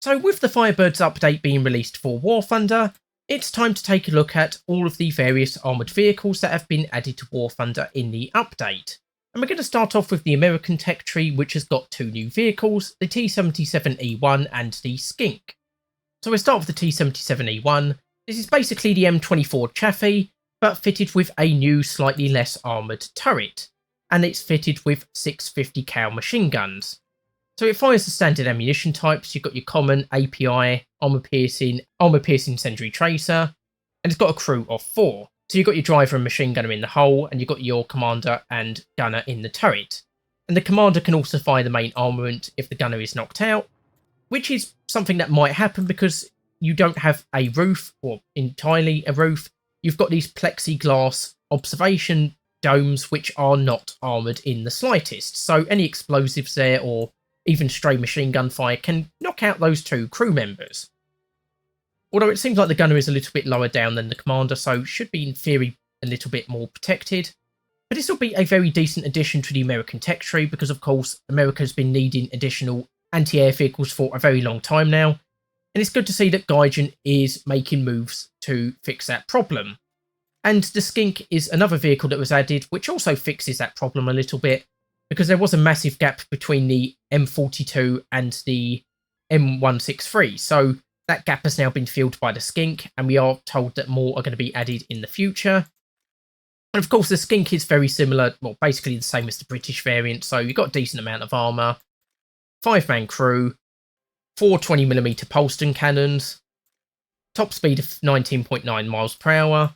So with the Firebirds update being released for War Thunder, it's time to take a look at all of the various armoured vehicles that have been added to War Thunder in the update. And we're going to start off with the American tech tree, which has got two new vehicles, the T-77E1 and the Skink. So we'll start with the T-77E1. This is basically the M24 Chaffee, but fitted with a new, slightly less armoured turret. And it's fitted with 650 cal machine guns. So it fires the standard ammunition types. You've got your common, API, armor-piercing incendiary tracer, and it's got a crew of 4. So you've got your driver and machine gunner in the hull, and you've got your commander and gunner in the turret. And the commander can also fire the main armament if the gunner is knocked out, which is something that might happen because you don't have a roof, or entirely a roof. You've got these plexiglass observation domes which are not armoured in the slightest. So any explosives there, or even stray machine gun fire, can knock out those 2 crew members. Although it seems like the gunner is a little bit lower down than the commander, so should be in theory a little bit more protected. But this will be a very decent addition to the American tech tree because, of course, America's been needing additional anti-air vehicles for a very long time now. And it's good to see that Gaijin is making moves to fix that problem. And the Skink is another vehicle that was added, which also fixes that problem a little bit, because there was a massive gap between the M42 and the M163. So that gap has now been filled by the Skink, and we are told that more are going to be added in the future. And of course, the Skink is very similar, well, basically the same as the British variant. So you've got a decent amount of armour, 5-man crew, 4 20mm Polston cannons, top speed of 19.9 miles per hour,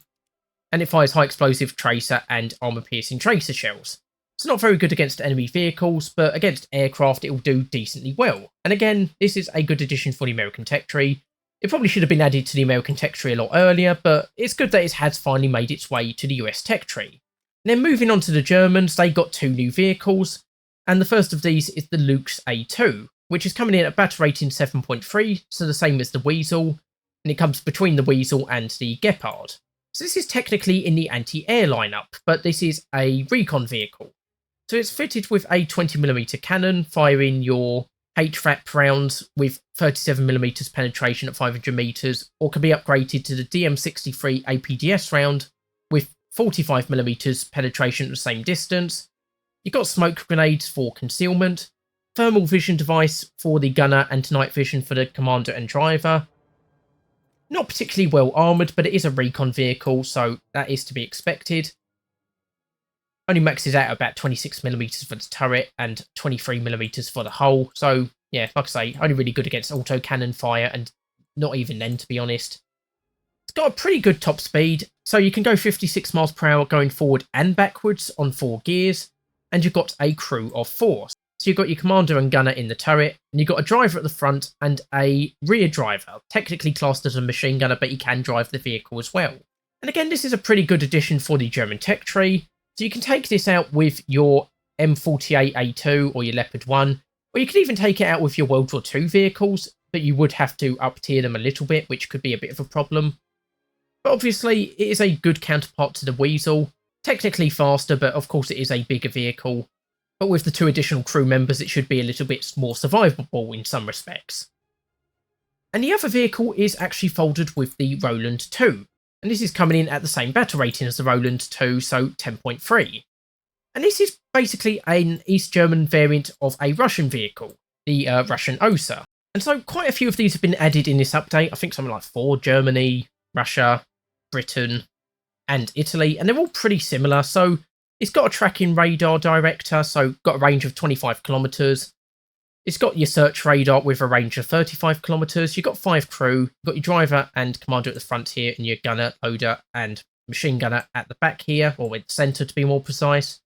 and it fires high explosive tracer and armour-piercing tracer shells. It's not very good against enemy vehicles, but against aircraft it will do decently well. And again, this is a good addition for the American tech tree. It probably should have been added to the American tech tree a lot earlier, but it's good that it has finally made its way to the US tech tree. And then moving on to the Germans, they got 2 new vehicles, and the first of these is the Lux A2, which is coming in at battle rating 7.3, so the same as the Weasel, and it comes between the Weasel and the Gepard. So this is technically in the anti-air lineup, but this is a recon vehicle. So it's fitted with a 20mm cannon, firing your HVAP rounds with 37mm penetration at 500 metres, or can be upgraded to the DM63 APDS round with 45mm penetration at the same distance. You've got smoke grenades for concealment, thermal vision device for the gunner, and night vision for the commander and driver. Not particularly well armoured, but it is a recon vehicle, so that is to be expected. Only maxes out at about 26mm for the turret and 23mm for the hull. So, yeah, like I say, only really good against autocannon fire, and not even then, to be honest. It's got a pretty good top speed, so you can go 56 miles per hour going forward and backwards on 4 gears, and you've got a crew of 4. So you've got your commander and gunner in the turret, and you've got a driver at the front and a rear driver, technically classed as a machine gunner, but he can drive the vehicle as well. And again, this is a pretty good addition for the German tech tree. So you can take this out with your M48A2 or your Leopard 1, or you can even take it out with your World War II vehicles, but you would have to up-tier them a little bit, which could be a bit of a problem. But obviously, it is a good counterpart to the Weasel. Technically faster, but of course it is a bigger vehicle. But with the 2 additional crew members, it should be a little bit more survivable in some respects. And the other vehicle is actually folded with the Roland 2. And this is coming in at the same battle rating as the Roland 2, so 10.3. And this is basically an East German variant of a Russian vehicle, the Russian Osa. And so quite a few of these have been added in this update. I think something like 4, Germany, Russia, Britain, and Italy. And they're all pretty similar. So it's got a tracking radar director, so got a range of 25 kilometers. It's got your search radar with a range of 35 kilometers. You've got 5 crew. You've got your driver and commander at the front here, and your gunner, loader, and machine gunner at the back here, or at the centre to be more precise.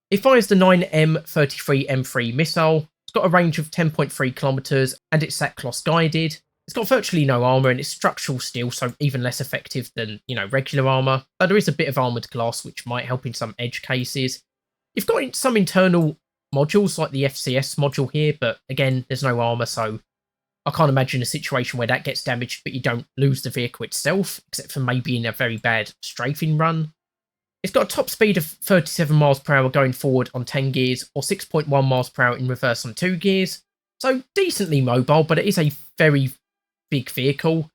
It fires the 9M33M3 missile. It's got a range of 10.3 kilometers, and it's SAT-CLOS guided. It's got virtually no armour, and it's structural steel, so even less effective than, regular armour. But there is a bit of armoured glass, which might help in some edge cases. You've got some internal modules like the FCS module here, but again, there's no armour, so I can't imagine a situation where that gets damaged, but you don't lose the vehicle itself, except for maybe in a very bad strafing run. It's got a top speed of 37 miles per hour going forward on 10 gears, or 6.1 miles per hour in reverse on 2 gears. So decently mobile, but it is a very big vehicle.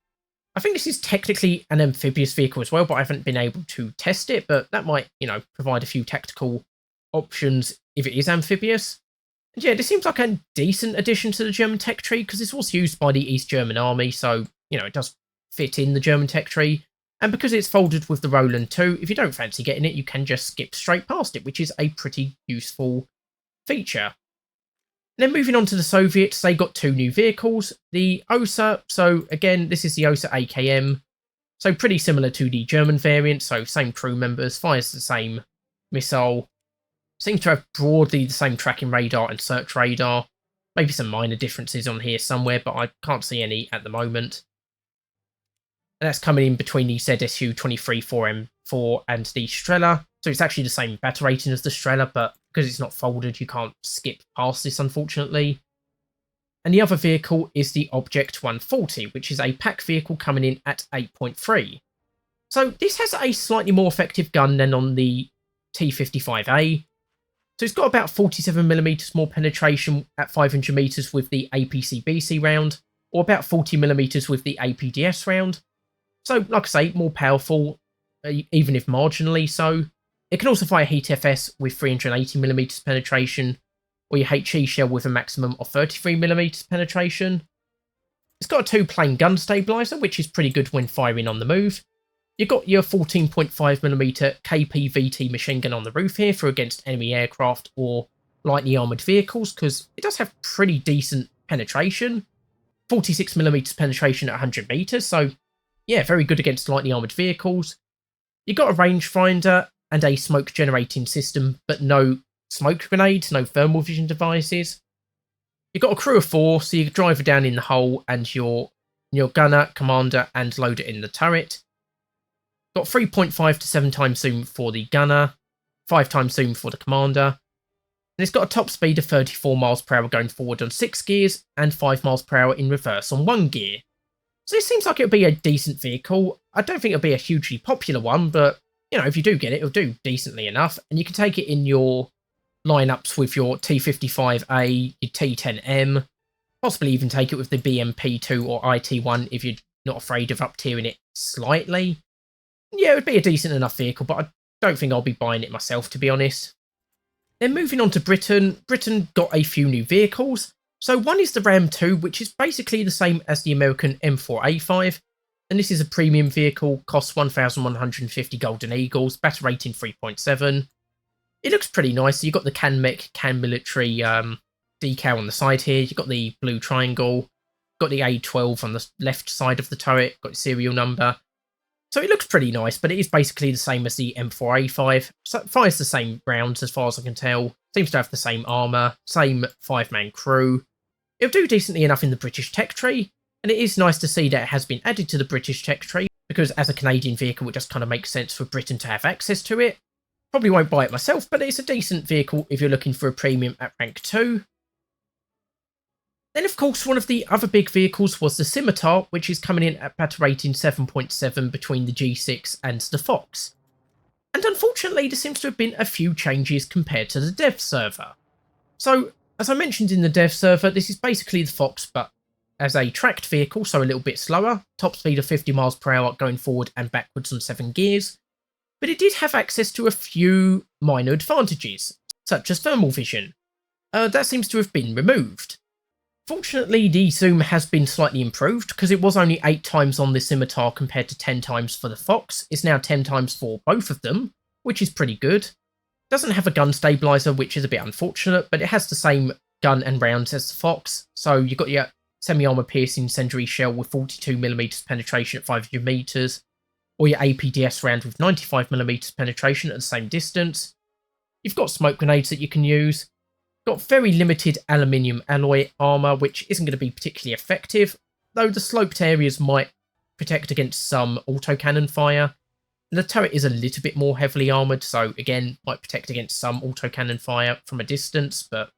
I think this is technically an amphibious vehicle as well, but I haven't been able to test it, but that might, provide a few tactical options if it is amphibious. And yeah, this seems like a decent addition to the German tech tree, because this was used by the East German army, so, it does fit in the German tech tree. And because it's folded with the Roland 2, if you don't fancy getting it, you can just skip straight past it, which is a pretty useful feature. Then moving on to the Soviets, they got two new vehicles. The Osa, so again, this is the Osa AKM. So pretty similar to the German variant, so same crew members, fires the same missile. Seems to have broadly the same tracking radar and search radar. Maybe some minor differences on here somewhere, but I can't see any at the moment. And that's coming in between the ZSU 23-4M4 and the Strela. So it's actually the same battle rating as the Strela, but because it's not folded, you can't skip past this, unfortunately. And the other vehicle is the Object 140, which is a pack vehicle coming in at 8.3. So this has a slightly more effective gun than on the T55A. So it's got about 47mm more penetration at 500 meters with the APC-BC round, or about 40mm with the APDS round. So, like I say, more powerful, even if marginally so. It can also fire Heat FS with 380mm penetration, or your HE shell with a maximum of 33mm penetration. It's got a 2-plane gun stabilizer, which is pretty good when firing on the move. You've got your 14.5mm KP-VT machine gun on the roof here for against enemy aircraft or lightly armoured vehicles, because it does have pretty decent penetration. 46mm penetration at 100 meters, so yeah, very good against lightly armoured vehicles. You've got a rangefinder and a smoke generating system, but no smoke grenades, no thermal vision devices. You've got a crew of 4, so your driver down in the hull and your gunner, commander, and loader in the turret. Got 3.5 to 7 times zoom for the gunner, 5 times zoom for the commander. And it's got a top speed of 34 miles per hour going forward on 6 gears and 5 miles per hour in reverse on 1 gear. So this seems like it'll be a decent vehicle. I don't think it'll be a hugely popular one, but, if you do get it, it'll do decently enough. And you can take it in your lineups with your T55A, your T10M, possibly even take it with the BMP2 or IT1 if you're not afraid of up-tiering it slightly. Yeah, it would be a decent enough vehicle, but I don't think I'll be buying it myself, to be honest. Then moving on to Britain. Britain got a few new vehicles. So one is the Ram 2, which is basically the same as the American M4A5. And this is a premium vehicle, costs 1,150 Golden Eagles, battle rating 3.7. It looks pretty nice. You've got the CanMech, Can Military decal on the side here. You've got the blue triangle. Got the A12 on the left side of the turret. Got the serial number. So it looks pretty nice, but it is basically the same as the M4A5. So it fires the same rounds as far as I can tell. Seems to have the same armour, same 5-man crew. It'll do decently enough in the British tech tree, and it is nice to see that it has been added to the British tech tree, because as a Canadian vehicle, it just kind of makes sense for Britain to have access to it. Probably won't buy it myself, but it's a decent vehicle if you're looking for a premium at rank 2. Then, of course, one of the other big vehicles was the Scimitar, which is coming in at battle rating 7.7 between the G6 and the Fox. And unfortunately, there seems to have been a few changes compared to the dev server. So, as I mentioned in the dev server, this is basically the Fox, but as a tracked vehicle, so a little bit slower. Top speed of 50 miles per hour going forward and backwards on 7 gears. But it did have access to a few minor advantages, such as thermal vision. That seems to have been removed. Fortunately, the zoom has been slightly improved, because it was only 8 times on the Scimitar compared to 10 times for the Fox. It's now 10 times for both of them, which is pretty good. Doesn't have a gun stabilizer, which is a bit unfortunate, but it has the same gun and rounds as the Fox. So you've got your semi-armor piercing incendiary shell with 42mm penetration at 500 meters, or your APDS round with 95mm penetration at the same distance. You've got smoke grenades that you can use. Got very limited aluminium alloy armour, which isn't going to be particularly effective, though the sloped areas might protect against some autocannon fire. The turret is a little bit more heavily armoured, so again, might protect against some autocannon fire from a distance, but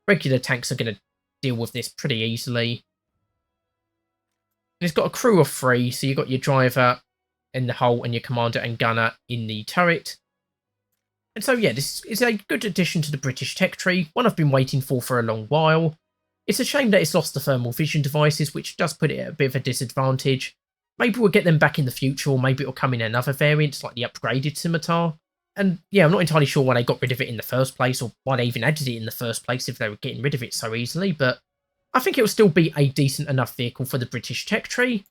regular tanks are going to deal with this pretty easily. And it's got a crew of 3, so you've got your driver in the hull and your commander and gunner in the turret. And so, yeah, this is a good addition to the British tech tree, one I've been waiting for a long while. It's a shame that it's lost the thermal vision devices, which does put it at a bit of a disadvantage. Maybe we'll get them back in the future, or maybe it'll come in another variant, like the upgraded scimitar. And yeah, I'm not entirely sure why they got rid of it in the first place, or why they even added it in the first place if they were getting rid of it so easily, but I think it'll still be a decent enough vehicle for the British tech tree.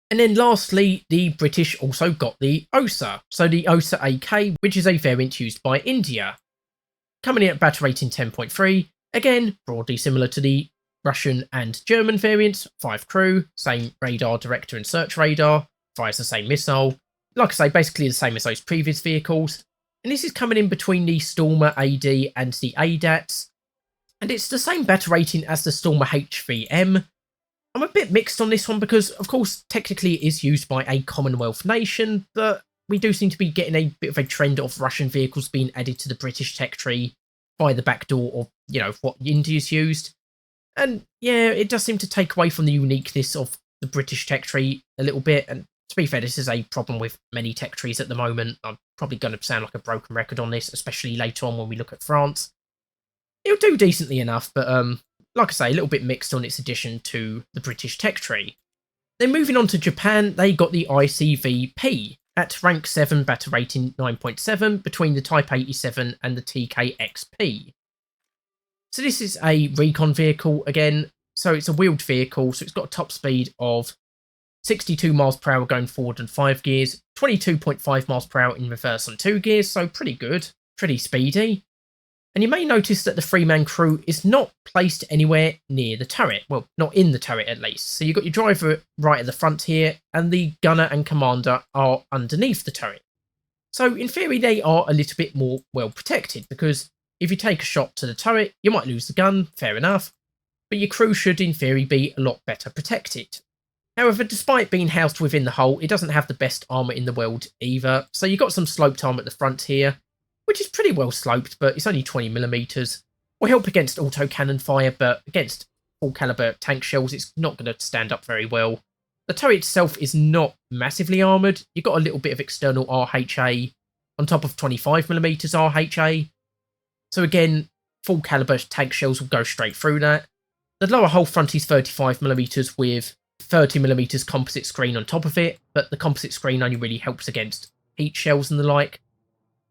And then lastly, the British also got the OSA, so the OSA AK, which is a variant used by India. Coming in at battle rating 10.3, again, broadly similar to the Russian and German variants, 5 crew, same radar, director and search radar, fires the same missile. Like I say, basically the same as those previous vehicles. And this is coming in between the Stormer AD and the ADATs. And it's the same battle rating as the Stormer H3M. I'm a bit mixed on this one because, of course, technically it is used by a Commonwealth nation, but we do seem to be getting a bit of a trend of Russian vehicles being added to the British tech tree by the back door of, what India's used. And yeah, it does seem to take away from the uniqueness of the British tech tree a little bit. And to be fair, this is a problem with many tech trees at the moment. I'm probably going to sound like a broken record on this, especially later on when we look at France. It'll do decently enough, but like I say, a little bit mixed on its addition to the British tech tree. Then moving on to Japan, they got the ICVP at rank 7, battle rating 9.7, between the Type 87 and the TKXP. So this is a recon vehicle again, so it's a wheeled vehicle, so it's got a top speed of 62 miles per hour going forward in 5 gears, 22.5 miles per hour in reverse on 2 gears, so pretty good, pretty speedy. And you may notice that the 3-man crew is not placed anywhere near the turret. Well, not in the turret at least. So you've got your driver right at the front here, and the gunner and commander are underneath the turret. So in theory, they are a little bit more well protected, because if you take a shot to the turret, you might lose the gun, fair enough, but your crew should in theory be a lot better protected. However, despite being housed within the hull, it doesn't have the best armour in the world either. So you've got some sloped armour at the front here, which is pretty well sloped, but it's only 20mm. Will help against autocannon fire, but against full caliber tank shells, it's not going to stand up very well. The turret itself is not massively armoured. You've got a little bit of external RHA on top of 25mm RHA. So again, full caliber tank shells will go straight through that. The lower hull front is 35mm with 30mm composite screen on top of it, but the composite screen only really helps against heat shells and the like.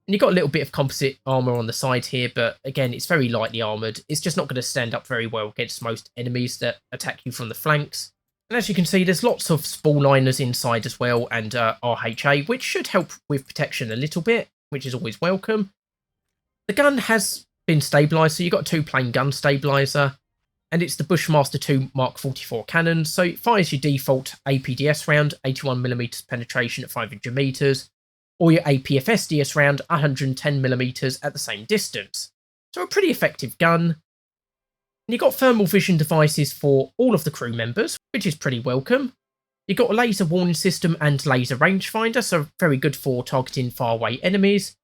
And you've got a little bit of composite armour on the side here, but again, it's very lightly armoured. It's just not going to stand up very well against most enemies that attack you from the flanks. And as you can see, there's lots of spall liners inside as well, and RHA, which should help with protection a little bit, which is always welcome. The gun has been stabilised, so you've got a 2-plane gun stabiliser, and it's the Bushmaster 2 Mark 44 cannon, so it fires your default APDS round, 81mm penetration at 500 metres, or your APFSDS round, 110mm at the same distance. So a pretty effective gun. And you've got thermal vision devices for all of the crew members, which is pretty welcome. You've got a laser warning system and laser rangefinder, so very good for targeting faraway enemies.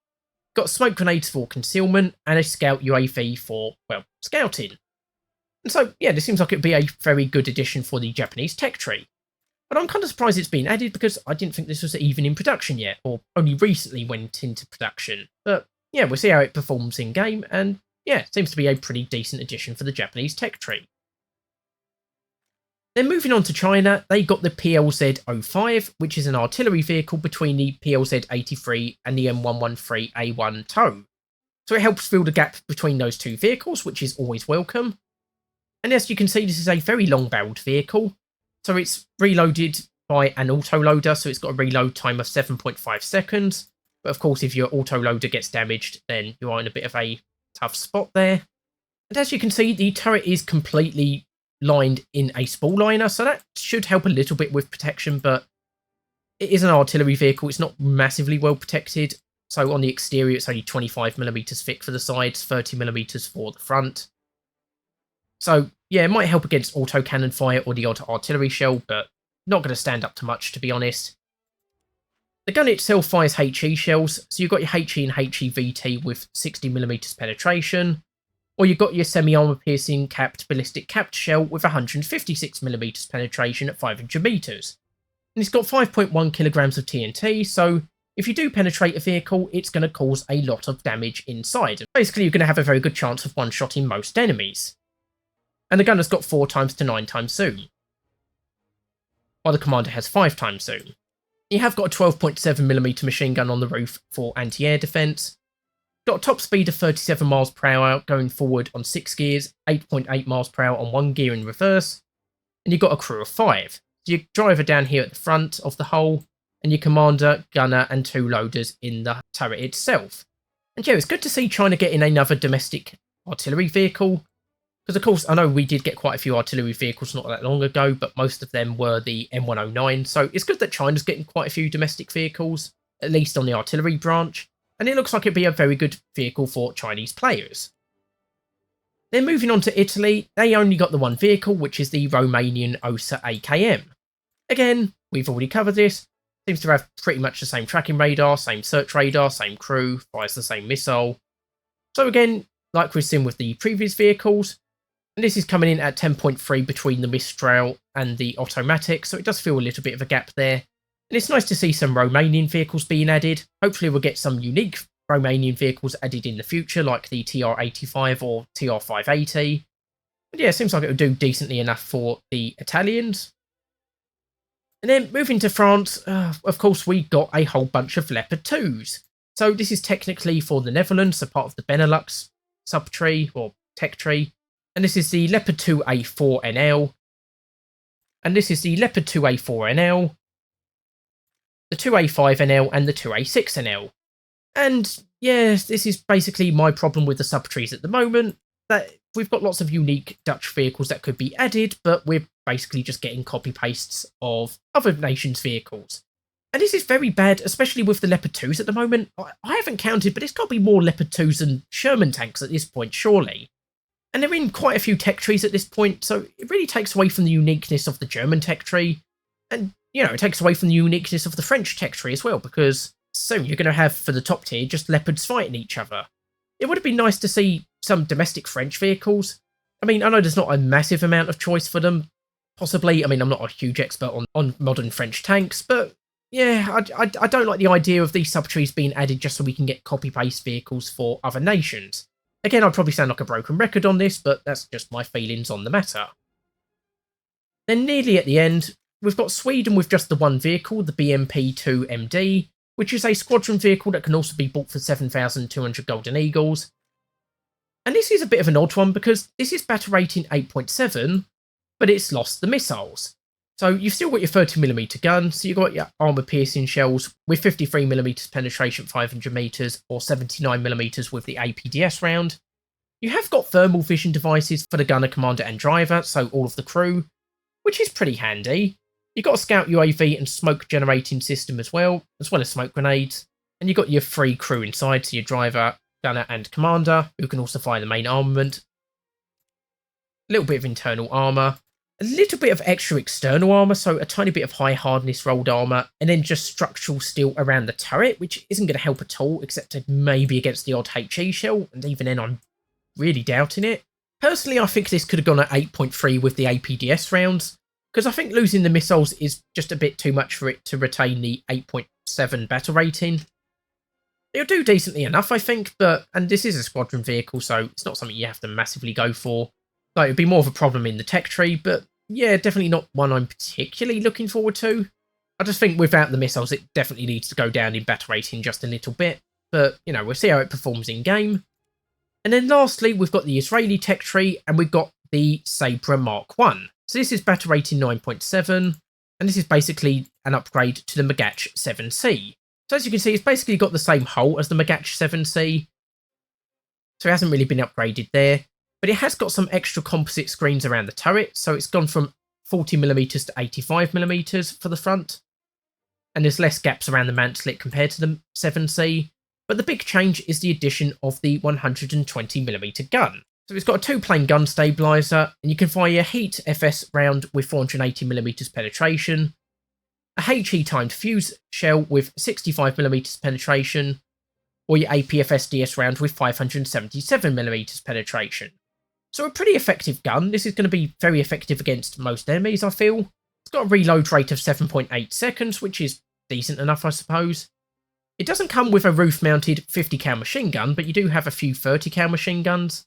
You've got smoke grenades for concealment, and a scout UAV for, well, scouting. And so, yeah, this seems like it would be a very good addition for the Japanese tech tree. But I'm kind of surprised it's been added because I didn't think this was even in production yet, or only recently went into production. But yeah, we'll see how it performs in game, and yeah, it seems to be a pretty decent addition for the Japanese tech tree. Then moving on to China, they got the PLZ-05, which is an artillery vehicle between the PLZ-83 and the M113A1 TOW. So it helps fill the gap between those two vehicles, which is always welcome. And as you can see, this is a very long-barreled vehicle. So it's reloaded by an autoloader, so it's got a reload time of 7.5 seconds. But of course, if your autoloader gets damaged, then you are in a bit of a tough spot there. And as you can see, the turret is completely lined in a spall liner, so that should help a little bit with protection, but it is an artillery vehicle. It's not massively well protected. So on the exterior, it's only 25mm thick for the sides, 30mm for the front. So yeah, it might help against autocannon fire or the odd artillery shell, but not going to stand up to much, to be honest. The gun itself fires HE shells, so you've got your HE and HEVT with 60mm penetration, or you've got your semi-armour piercing capped ballistic capped shell with 156mm penetration at 500 metres. And it's got 5.1 kilograms of TNT, so if you do penetrate a vehicle, it's going to cause a lot of damage inside. Basically, you're going to have a very good chance of one-shotting most enemies. and the gunner's got 4 times to 9 times zoom, while the commander has 5 times zoom. You have got a 12.7mm machine gun on the roof for anti-air defence. Got a top speed of 37 miles per hour going forward on 6 gears, 8.8 miles per hour on 1 gear in reverse, and you've got a crew of 5. So your driver down here at the front of the hull, and your commander, gunner, and 2 loaders in the turret itself. And yeah, it's good to see China getting another domestic artillery vehicle, because of course I know we did get quite a few artillery vehicles not that long ago, but most of them were the M109, so it's good that China's getting quite a few domestic vehicles, at least on the artillery branch, and it looks like it'd be a very good vehicle for Chinese players. Then moving on to Italy, they only got the one vehicle, which is the Romanian Osa AKM. Again, we've already covered this. Seems to have pretty much the same tracking radar, same search radar, same crew, fires the same missile. So again, like we've seen with the previous vehicles, and this is coming in at 10.3 between the Mistral and the Automatic, so it does feel a little bit of a gap there. And it's nice to see some Romanian vehicles being added. Hopefully we'll get some unique Romanian vehicles added in the future, like the TR-85 or TR-580. But yeah, it seems like it would do decently enough for the Italians. And then moving to France, of course, we got a whole bunch of Leopard 2s. So this is technically for the Netherlands, a part of the Benelux subtree or tech tree. And this is the Leopard 2A4NL. And this is the Leopard 2A4NL, the 2A5NL, and the 2A6NL. And yes, this is basically my problem with the subtrees at the moment, that we've got lots of unique Dutch vehicles that could be added, but we're basically just getting copy-pastes of other nations' vehicles. And this is very bad, especially with the Leopard 2s at the moment. I haven't counted, but it's got to be more Leopard 2s than Sherman tanks at this point, surely. And they're in quite a few tech trees at this point, so it really takes away from the uniqueness of the German tech tree. And, you know, it takes away from the uniqueness of the French tech tree as well, because soon you're going to have, for the top tier, just leopards fighting each other. It would have been nice to see some domestic French vehicles. I mean, I know there's not a massive amount of choice for them, possibly. I mean, I'm not a huge expert on modern French tanks, but yeah, I don't like the idea of these subtrees being added just so we can get copy-paste vehicles for other nations. Again, I'd probably sound like a broken record on this, but that's just my feelings on the matter. Then nearly at the end, we've got Sweden with just the one vehicle, the BMP-2MD, which is a squadron vehicle that can also be bought for 7,200 Golden Eagles. And this is a bit of an odd one because this is battle rating 8.7, but it's lost the missiles. So you've still got your 30mm gun, so you've got your armour-piercing shells with 53mm penetration 500 metres or 79mm with the APDS round. You have got thermal vision devices for the gunner, commander and driver, so all of the crew, which is pretty handy. You've got a scout UAV and smoke generating system as well as smoke grenades. And you've got your 3 crew inside, so your driver, gunner and commander, who can also fire the main armament. A little bit of internal armour. A little bit of extra external armour, so a tiny bit of high hardness rolled armour, and then just structural steel around the turret, which isn't going to help at all, except maybe against the odd HE shell, and even then I'm really doubting it. Personally, I think this could have gone at 8.3 with the APDS rounds, because I think losing the missiles is just a bit too much for it to retain the 8.7 battle rating. It'll do decently enough, I think, and this is a squadron vehicle, so it's not something you have to massively go for. Like, it'd be more of a problem in the tech tree, but yeah, definitely not one I'm particularly looking forward to. I just think without the missiles, it definitely needs to go down in battle rating just a little bit, but, you know, we'll see how it performs in game. And then lastly, we've got the Israeli tech tree, and we've got the Sabra Mark 1. So this is battle rating 9.7, and this is basically an upgrade to the Magach 7C. So as you can see, it's basically got the same hull as the Magach 7C, so it hasn't really been upgraded there. But it has got some extra composite screens around the turret, so it's gone from 40mm to 85mm for the front. And there's less gaps around the mantlet compared to the 7C. But the big change is the addition of the 120mm gun. So it's got a 2-plane gun stabiliser, and you can fire a Heat FS round with 480mm penetration, a HE timed fuse shell with 65mm penetration, or your APFS DS round with 577mm penetration. So a pretty effective gun. This is going to be very effective against most enemies, I feel. It's got a reload rate of 7.8 seconds, which is decent enough, I suppose. It doesn't come with a roof-mounted 50 cal machine gun, but you do have a few 30 cal machine guns.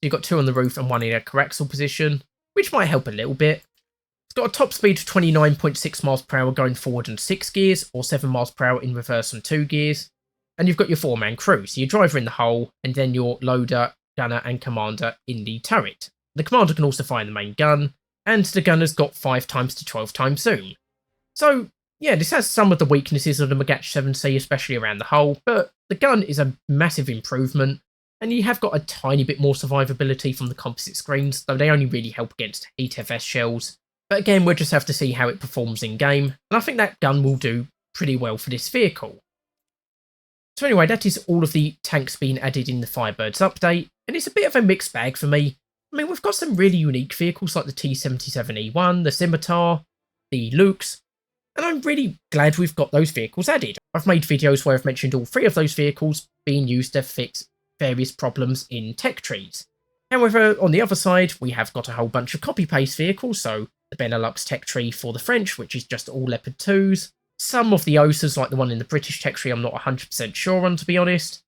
You've got 2 on the roof and 1 in a coaxial position, which might help a little bit. It's got a top speed of 29.6 miles per hour going forward and 6 gears, or 7 miles per hour in reverse and 2 gears. And you've got your 4-man crew, so your driver in the hull, and then your loader, gunner and commander in the turret. The commander can also fire the main gun, and the gunner's got 5 times to 12 times zoom. So, yeah, this has some of the weaknesses of the Magach 7C, especially around the hull, but the gun is a massive improvement, and you have got a tiny bit more survivability from the composite screens, though they only really help against HFS shells. But again, we'll just have to see how it performs in game, and I think that gun will do pretty well for this vehicle. So anyway, that is all of the tanks being added in the Firebirds update, and it's a bit of a mixed bag for me. I mean, we've got some really unique vehicles like the T-77E1, the Scimitar, the Lukes, and I'm really glad we've got those vehicles added. I've made videos where I've mentioned all 3 of those vehicles being used to fix various problems in tech trees. However, on the other side, we have got a whole bunch of copy-paste vehicles, so the Benelux tech tree for the French, which is just all Leopard 2s. Some of the OSAs, like the one in the British tech tree, I'm not 100% sure on, to be honest.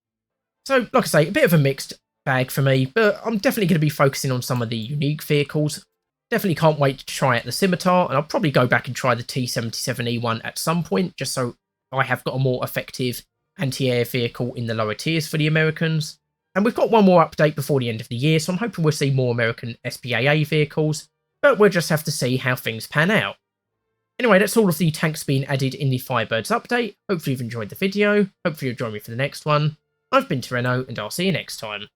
So, like I say, a bit of a mixed bag for me, but I'm definitely going to be focusing on some of the unique vehicles. Definitely can't wait to try out the Scimitar, and I'll probably go back and try the T-77E1 at some point, just so I have got a more effective anti-air vehicle in the lower tiers for the Americans. And we've got one more update before the end of the year, so I'm hoping we'll see more American SPAA vehicles, but we'll just have to see how things pan out. Anyway, that's all of the tanks being added in the Firebirds update. Hopefully you've enjoyed the video. Hopefully you'll join me for the next one. I've been Tyranno, and I'll see you next time.